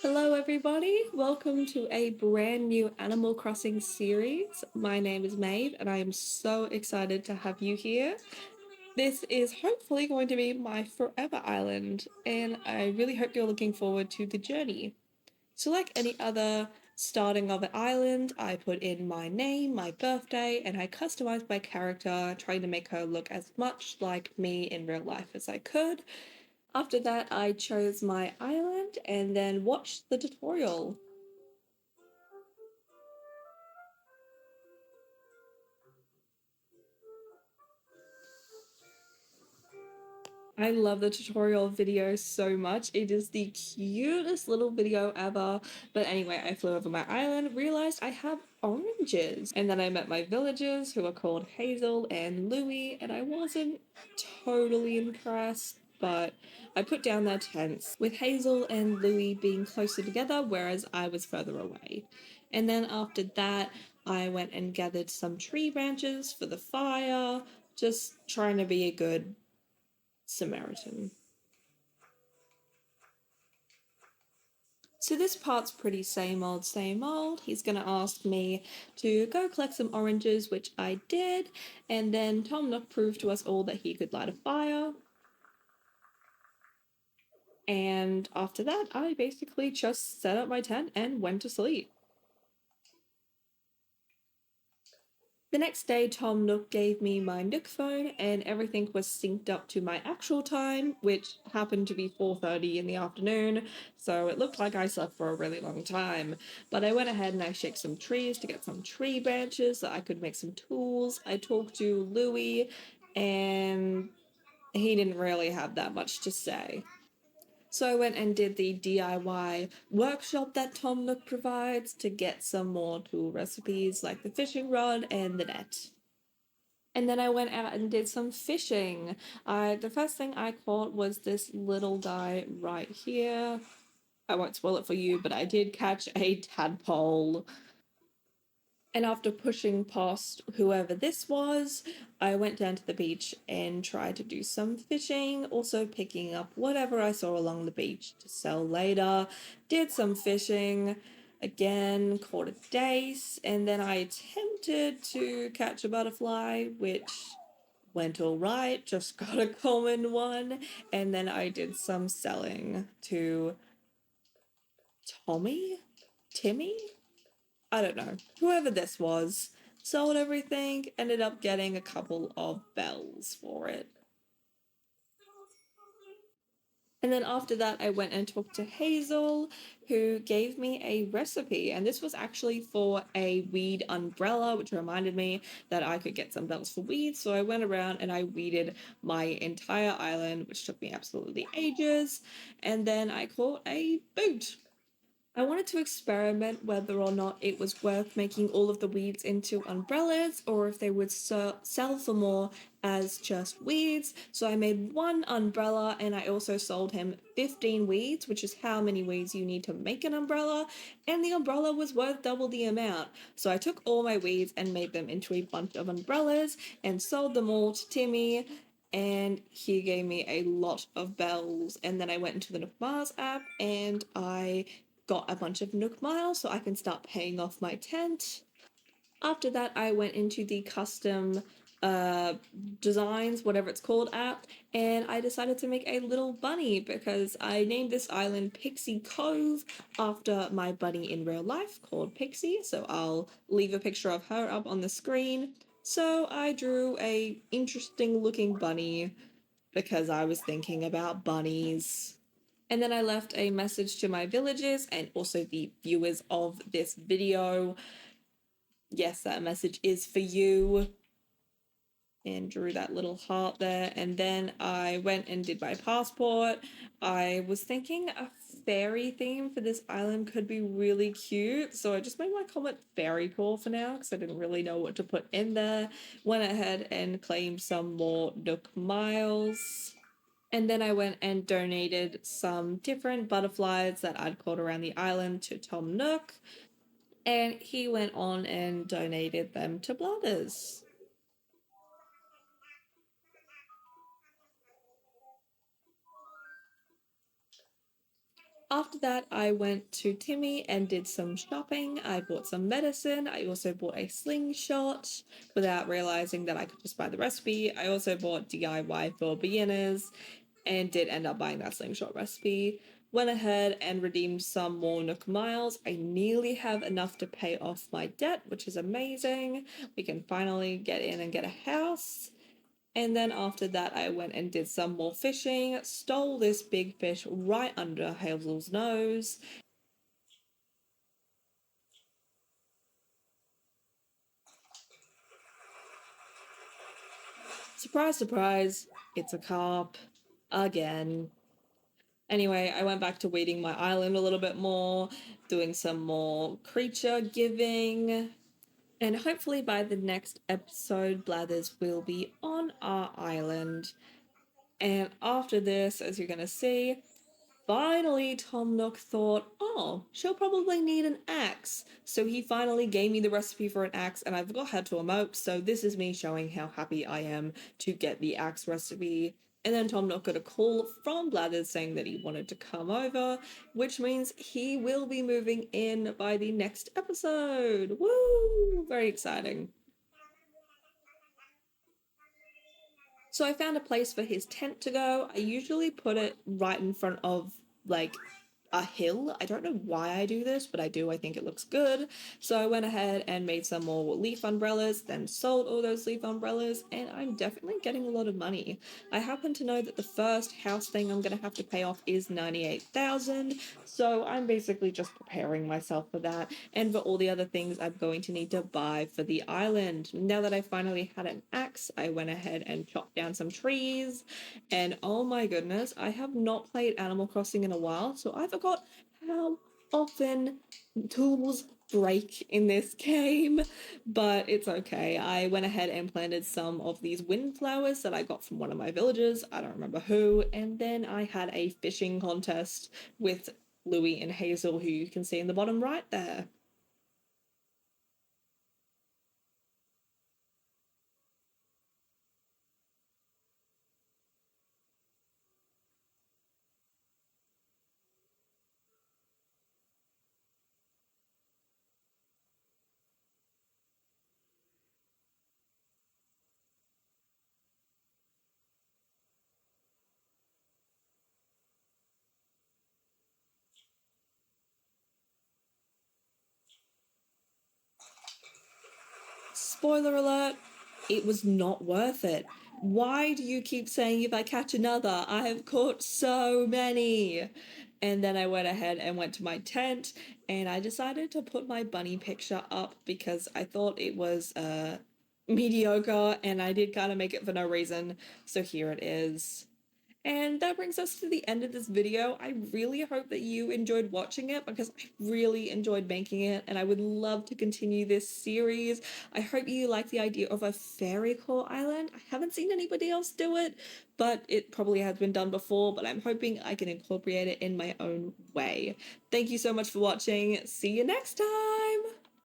Hello, everybody. Welcome to a brand new Animal Crossing series. My name is Maeve, and I am so excited to have you here. This is hopefully going to be my forever island, and I really hope you're looking forward to the journey. So, like any other starting of an island, I put in my name, my birthday, and I customized my character, trying to make her look as much like me in real life as I could. After that, I chose my island and then watched the tutorial. I love the tutorial video so much. It is the cutest little video ever. But anyway, I flew over my island, realized I have oranges. And then I met my villagers who are called Hazel and Louie, and I wasn't totally impressed. But I put down their tents, with Hazel and Louie being closer together, whereas I was further away. And then after that, I went and gathered some tree branches for the fire, just trying to be a good Samaritan. So this part's pretty same old, same old. He's gonna ask me to go collect some oranges, which I did, and then Tom Nook proved to us all that he could light a fire. And after that, I basically just set up my tent and went to sleep. The next day, Tom Nook gave me my Nook phone, and everything was synced up to my actual time, which happened to be 4:30 in the afternoon, so it looked like I slept for a really long time. But I went ahead and I shaked some trees to get some tree branches so I could make some tools. I talked to Louie, and he didn't really have that much to say. So I went and did the DIY workshop that Tom Nook provides to get some more tool recipes like the fishing rod and the net. And then I went out and did some fishing. The first thing I caught was this little guy right here. I won't spoil it for you, but I did catch a tadpole. And after pushing past whoever this was, I went down to the beach and tried to do some fishing, also picking up whatever I saw along the beach to sell later. Did some fishing, again, caught a dace, and then I attempted to catch a butterfly, which went all right, just got a common one, and then I did some selling to Tommy? Timmy? I don't know, whoever this was, sold everything, ended up getting a couple of bells for it. And then after that, I went and talked to Hazel, who gave me a recipe. And this was actually for a weed umbrella, which reminded me that I could get some bells for weeds. So I went around and I weeded my entire island, which took me absolutely ages. And then I caught a boot. I wanted to experiment whether or not it was worth making all of the weeds into umbrellas or if they would sell for more as just weeds. So I made one umbrella and I also sold him 15 weeds, which is how many weeds you need to make an umbrella. And the umbrella was worth double the amount. So I took all my weeds and made them into a bunch of umbrellas and sold them all to Timmy, and he gave me a lot of bells. And then I went into the Nook Mars app and I got a bunch of Nook Miles so I can start paying off my tent. After that, I went into the custom uh, designs, whatever it's called, app, and I decided to make a little bunny because I named this island Pixie Cove after my bunny in real life called Pixie. So I'll leave a picture of her up on the screen. So I drew a interesting looking bunny because I was thinking about bunnies. And then I left a message to my villagers and also the viewers of this video. Yes, that message is for you. And drew that little heart there. And then I went and did my passport. I was thinking a fairy theme for this island could be really cute. So I just made my comment fairy core for now because I didn't really know what to put in there. Went ahead and claimed some more Nook Miles. And then I went and donated some different butterflies that I'd caught around the island to Tom Nook. And he went on and donated them to Blathers. After that, I went to Timmy and did some shopping. I bought some medicine. I also bought a slingshot without realizing that I could just buy the recipe. I also bought DIY for beginners and did end up buying that slingshot recipe. Went ahead and redeemed some more Nook Miles. I nearly have enough to pay off my debt, which is amazing. We can finally get in and get a house. And then after that, I went and did some more fishing, stole this big fish right under Hazel's nose. Surprise, surprise, it's a carp again. Anyway, I went back to weeding my island a little bit more, doing some more creature giving, and hopefully by the next episode, Blathers will be on our island. And after this, as you're gonna see, finally, Tom Nook thought, oh, she'll probably need an axe. So he finally gave me the recipe for an axe, and I forgot how to emote, so this is me showing how happy I am to get the axe recipe. And then Tom Nook got a call from Blathers saying that he wanted to come over, which means he will be moving in by the next episode. Woo! Very exciting. So I found a place for his tent to go. I usually put it right in front of like a hill. I don't know why I do this, but I do. I think it looks good. So I went ahead and made some more leaf umbrellas, then sold all those leaf umbrellas, and I'm definitely getting a lot of money. I happen to know that the first house thing I'm going to have to pay off is 98,000, so I'm basically just preparing myself for that and for all the other things I'm going to need to buy for the island. Now that I finally had an axe, I went ahead and chopped down some trees, and oh my goodness, I have not played Animal Crossing in a while, so I forgot how often tools break in this game, but it's okay. I went ahead and planted some of these windflowers that I got from one of my villagers, I don't remember who, and then I had a fishing contest with Louie and Hazel, who you can see in the bottom right there. Spoiler alert, it was not worth it. Why do you keep saying if I catch another? I have caught so many. And then I went ahead and went to my tent and I decided to put my bunny picture up because I thought it was mediocre and I did kind of make it for no reason. So here it is. And that brings us to the end of this video. I really hope that you enjoyed watching it because I really enjoyed making it and I would love to continue this series. I hope you like the idea of a fairy core island. I haven't seen anybody else do it, but it probably has been done before, but I'm hoping I can incorporate it in my own way. Thank you so much for watching. See you next time!